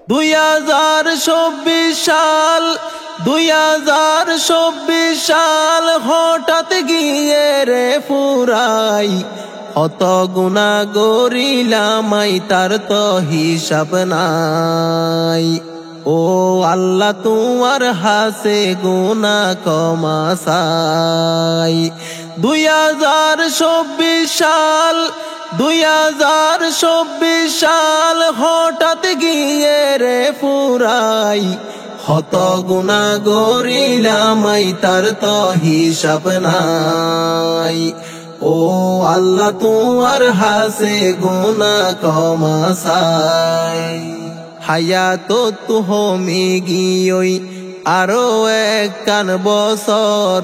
2024 সাল 2024 সাল হঠাৎ গিয়ে রে ফুরাই, কত গুনাহ করিলাম তার তো হিসাব নাই। ও আল্লাহ তোমার হাসে গুনাহ ক্ষমা চাই। 2024 সাল হঠাৎ গিয়ে রে ফুরাই, কত গুনাহ করিলাম তার তো হিসাব নাই। ও আল্লাহ তোমার হাসে গুনাহ ক্ষমা চাই। হায়াত তুমি গিয়ই আরো একখান বছর,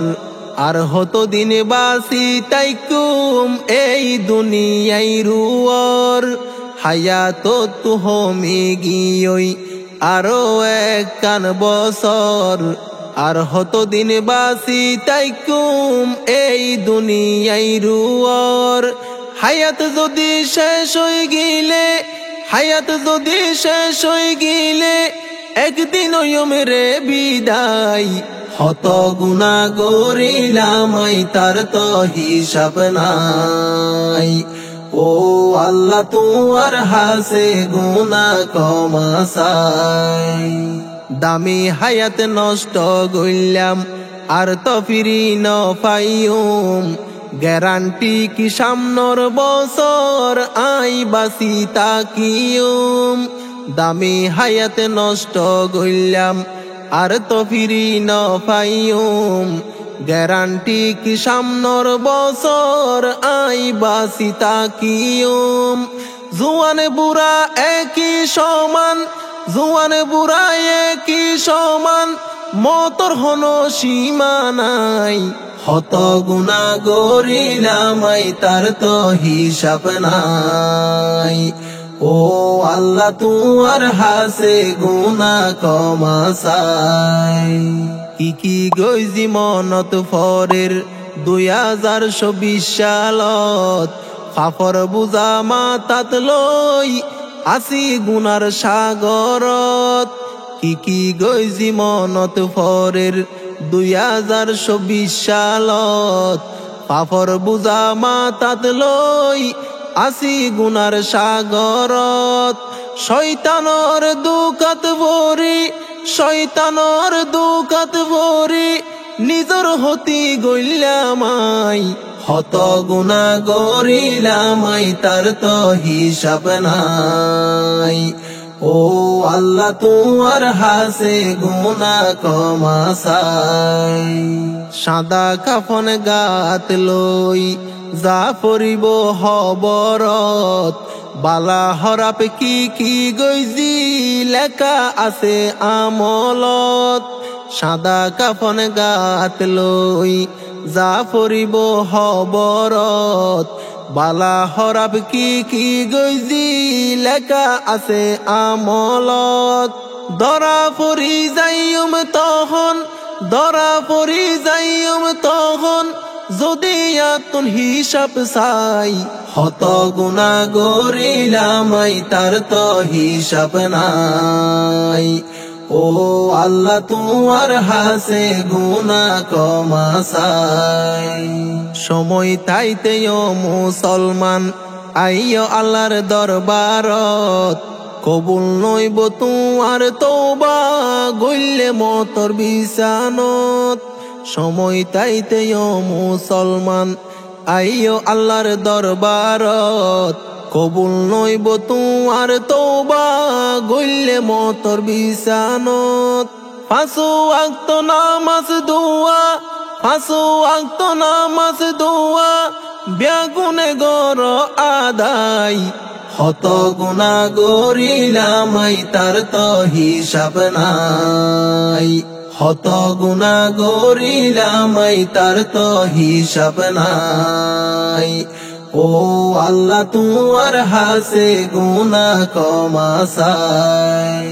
আর হত দিন বাসি তাইকুম এই দুনিয়াই রুয়ার। হায়াত তুমি গিয়ই আরো একখান বছর, আর হত দিন বাসি তাইকুম এই দুনিয়াই রুয়ার। হায়াত যদি শেষ হয়ে গেলে, হায়াত যদি শেষ হয়ে গেলে, একদিন ওমরে বিদায়। কত গুনাহ করিলাম তার তো হিসাব নাই। ও আল্লাহ তোমার হাসে গুনাহ ক্ষমা চাই। দামি হায়াত নষ্ট গইলাম আর তো ফিরি ন পাইম, গ্যারান্টি কি সামনের বছর আই বাসি তাকিয়ম। দামি হায়াত নষ্ট গইলাম আর তো ফিরি ন পাইম, গ্যারান্টি কি সামনের বছর আই বাসি তাকিয়ম। জুয়ান বুড়া একই সমান, জুয়ান বুড়া একই সমান, মতর হনো সীমা নাই। কত গুনাহ করিলাম তার তো হিসাব নাই। ও আল্লাহ তোমার হাসে গুনাহ ক্ষমা চাই। কি গইজি মনত ফরের 2024 সালত, ফাফর বুজা মাতাত লই আসি গুনার সাগরত। কি গইজি মনত ফরের 2024 সালত, ফাফর বুজা মাতাত লই আসি গুনার সাগরত। শয়তানর দুকাত ভরি, শয়তানর দুকাত ভরি, নিজর হতি গইলামাই। কত গুনাহ করিলাম তার তো হিসাব নাই। ও আল্লাহ তোমার হাসে গুনাহ ক্ষমা চাই। সাদা কাফন গাত লই যা পরিব হবরত, বালা হরাপ কি গইজি লেখা আছে আমলত। সাদা কাফন গাত লই যা পরিব হবরত, বালা হরাপ কি গইজি লেখা আছে আমলত। ধরা পরি যাইম তখন, ধরা পরি যাইম তখন, যদি আতুন হিসাব চাই। কত গুনাহ করিলাম তার তো হিসাব নাই। ও আল্লাহ তোমার হাসে গুনাহ ক্ষমা চাই। সময় তাইতেও মুসলমান আইও আল্লাহর দরবারত, কবুল নইব তোমার তওবা গইলে মতর বিছানত। সময় তাইতেও মুসলমান আইও আল্লাহর দরবারত, কবুল নইব তোমার তওবা গইলে মতর বিছানত। 5 ওয়াক্ত নামাজ দোয়া, 5 ওয়াক্ত নামাজ দোয়া, বেগুনে গর আদায়। কত গুনাহ করিলাম তার তো হিসাব নাই। কত গুনাহ করিলাম তার তো হিসাব নাই। ও আল্লাহ তোমার হাসে গুনাহ ক্ষমা চাই।